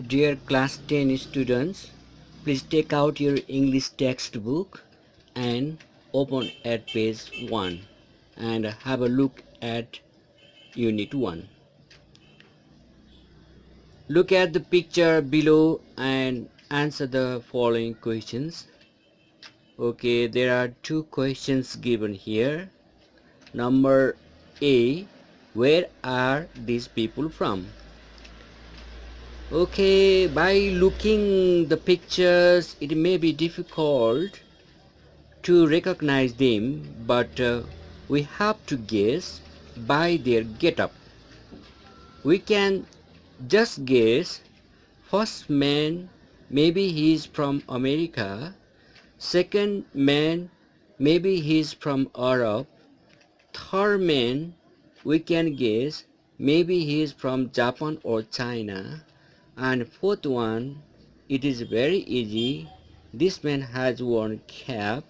Dear class 10 students, please take out your English textbook and open at page 1 and have a look at unit 1. Look at the picture below and answer the following questions. Okay, there are two questions given here. Number A, where are these people from? Okay, by looking the pictures, it may be difficult to recognize them, but we have to guess by their get-up. We can just guess. First man, maybe he is from America. Second man, maybe he is from Europe. Third man, we can guess, maybe he is from Japan or China. And fourth one, it is very easy. This man has worn cap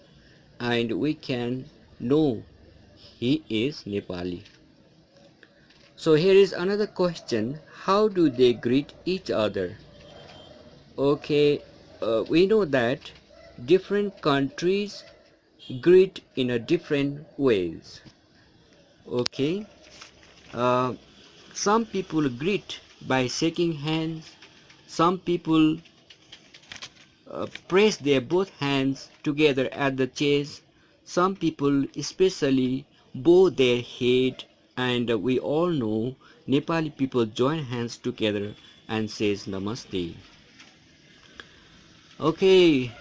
and we can know he is Nepali. So here is another question. How do they greet each other? Okay, we know that different countries greet in a different ways. Okay, some people greet by shaking hands. Some people press their both hands together at the chest. Some people especially bow their head, and we all know Nepali people join hands together and says Namaste. Okay,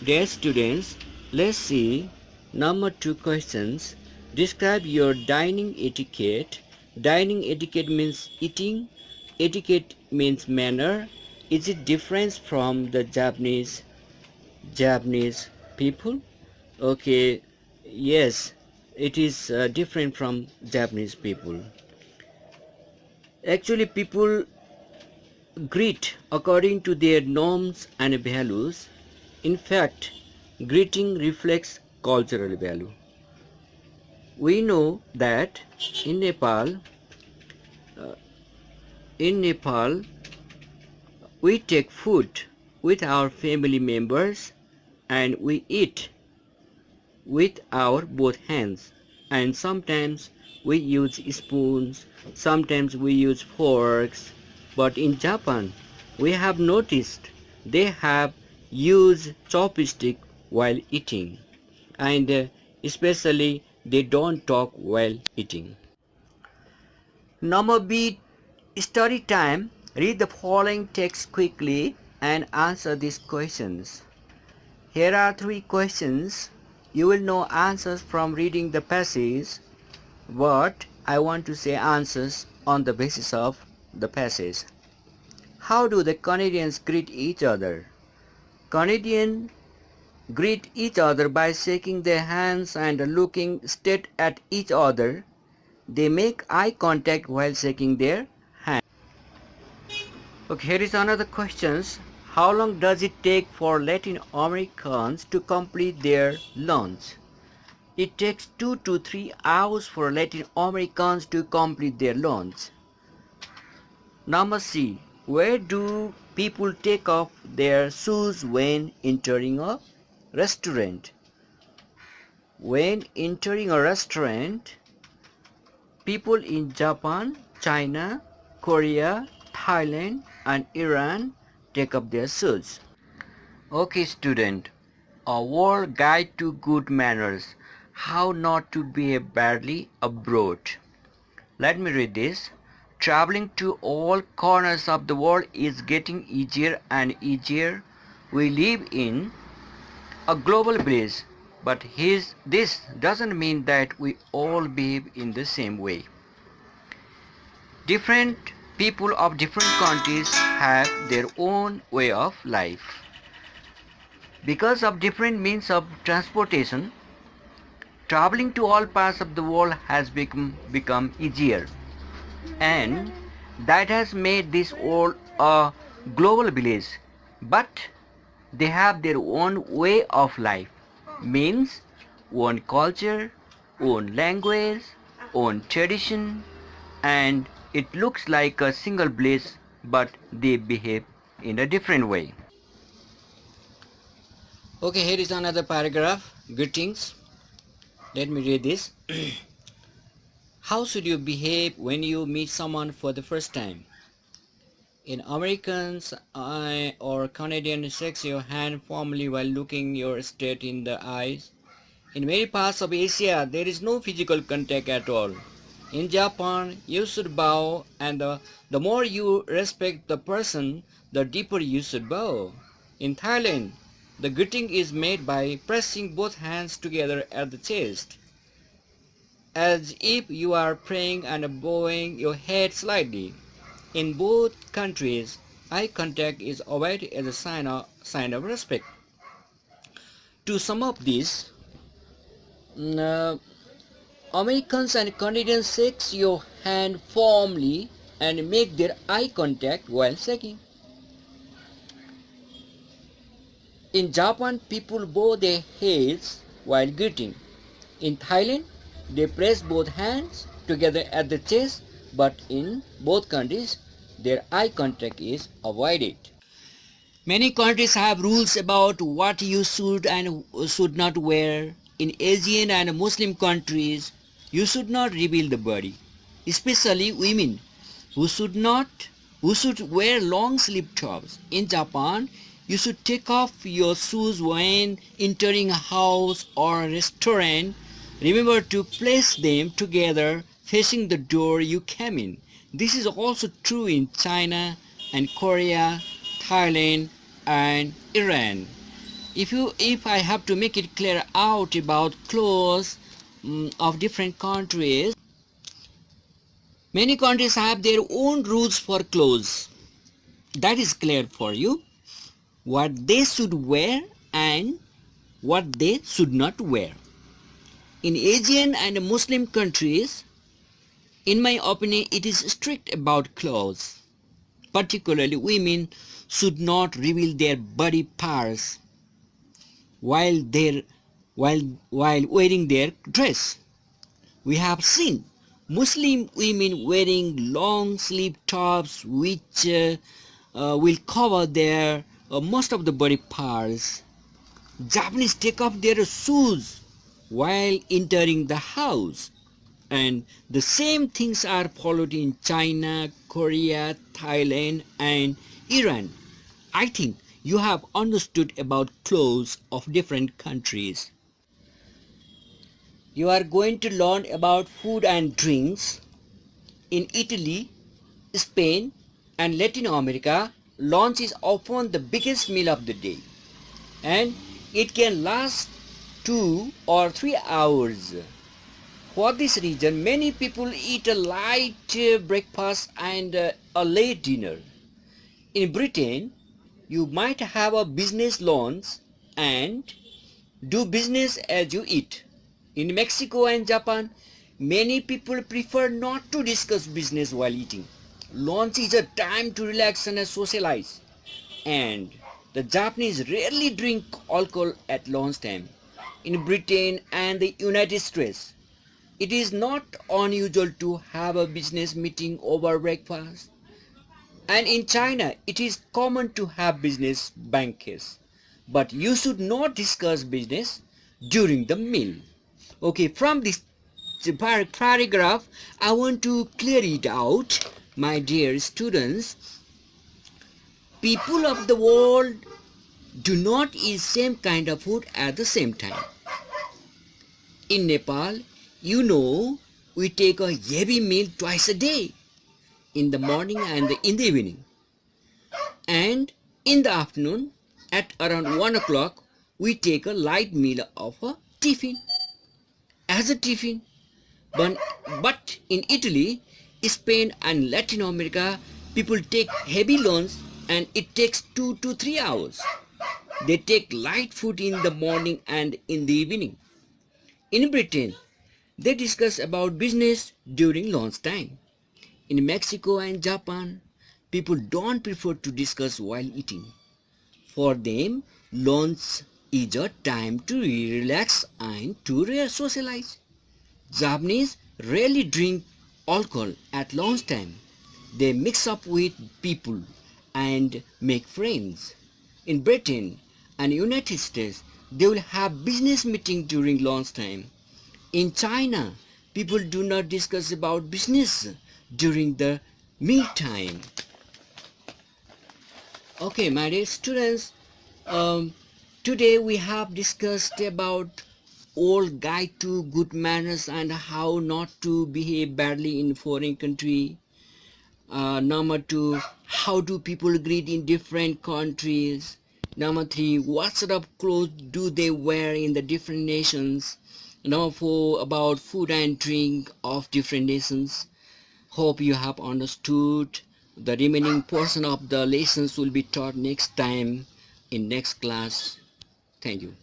dear students, let's see number 2 questions. Describe your dining etiquette. Dining etiquette means eating. Etiquette means manner. Is it different from the Japanese people? Okay, yes, it is different from Japanese people. Actually, people greet according to their norms and values. In fact, greeting reflects cultural value. We know that in Nepal, we take food with our family members and we eat with our both hands, and sometimes we use spoons, sometimes we use forks. But in Japan, we have noticed they have used chopstick while eating, and especially they don't talk while eating. Number B, study time. Read the following text quickly and answer these questions. Here are 3 questions. You will know answers from reading the passage, but I want to say answers on the basis of the passage. How do the Canadians greet each other? Canadians greet each other by shaking their hands and looking straight at each other. They make eye contact while shaking their hands. Okay, here is another question. How long does it take for Latin Americans to complete their lunch? It takes 2 to 3 hours for Latin Americans to complete their lunch. Number C. Where do people take off their shoes when entering a restaurant? When entering a restaurant, people in Japan, China, Korea, Thailand and Iran take up their shoes. Okay student, a world guide to good manners. How not to behave badly abroad. Let me read this. Traveling to all corners of the world is getting easier and easier. We live in a global village, but this doesn't mean that we all behave in the same way. Different people of different countries have their own way of life. Because of different means of transportation, traveling to all parts of the world has become easier, and that has made this world a global village. But they have their own way of life, means own culture, own language, own tradition, and it looks like a single village, but they behave in a different way. Okay, here is another paragraph. Greetings. Let me read this. How should you behave when you meet someone for the first time? In Americans or Canadian, shake your hand formally while looking you straight in the eyes. In many parts of Asia, there is no physical contact at all. In Japan, you should bow, and the more you respect the person, the deeper you should bow. In Thailand, the greeting is made by pressing both hands together at the chest, as if you are praying and bowing your head slightly. In both countries, eye contact is avoided as a sign of respect. To sum up this, uh, Americans and Canadians shake your hand firmly and make their eye contact while shaking. In Japan, people bow their heads while greeting. In Thailand, they press both hands together at the chest, but in both countries, their eye contact is avoided. Many countries have rules about what you should and should not wear. In Asian and Muslim countries, you should not reveal the body, especially women who should wear long sleeve tops. In Japan, you should take off your shoes when entering a house or a restaurant. Remember to place them together facing the door you came in. This is also true in China and Korea, Thailand, and Iran. If I have to make it clear out about clothes of different countries, many countries have their own rules for clothes. That is clear for you. What they should wear and what they should not wear. In Asian and Muslim countries, in my opinion, it is strict about clothes. Particularly women should not reveal their body parts while wearing their dress. We have seen Muslim women wearing long sleeve tops which will cover their most of the body parts. Japanese take off their shoes while entering the house, and the same things are followed in China, Korea, Thailand, and Iran. I think you have understood about clothes of different countries. You are going to learn about food and drinks. In Italy, Spain, and Latin America, lunch is often the biggest meal of the day, and it can last 2 or 3 hours. For this reason, many people eat a light breakfast and a late dinner. In Britain, you might have a business lunch and do business as you eat. In Mexico and Japan, many people prefer not to discuss business while eating. Lunch is a time to relax and socialize, and the Japanese rarely drink alcohol at lunchtime. In Britain and the United States, it is not unusual to have a business meeting over breakfast. And in China, it is common to have business banquets. But you should not discuss business during the meal. Okay, from this paragraph, I want to clear it out, my dear students. People of the world do not eat same kind of food at the same time. In Nepal, we take a heavy meal twice a day, in the morning and in the evening. And in the afternoon, at around 1 o'clock, we take a light meal of a tiffin. As a tiffin. But in Italy, Spain and Latin America, people take heavy lunch and it takes 2 to 3 hours. They take light food in the morning and in the evening. In Britain, they discuss about business during lunchtime. In Mexico and Japan, people don't prefer to discuss while eating. For them, lunch is a time to relax and to socialize. Japanese rarely drink alcohol at lunchtime. They mix up with people and make friends. In Britain and United States, they will have business meeting during lunchtime. In China, people do not discuss about business during the mealtime. Okay, my dear students, um, today we have discussed about old guide to good manners and how not to behave badly in foreign country. Number two, how do people greet in different countries? Number three, what sort of clothes do they wear in the different nations? Number four, about food and drink of different nations. Hope you have understood. The remaining portion of the lessons will be taught next time in next class. Thank you.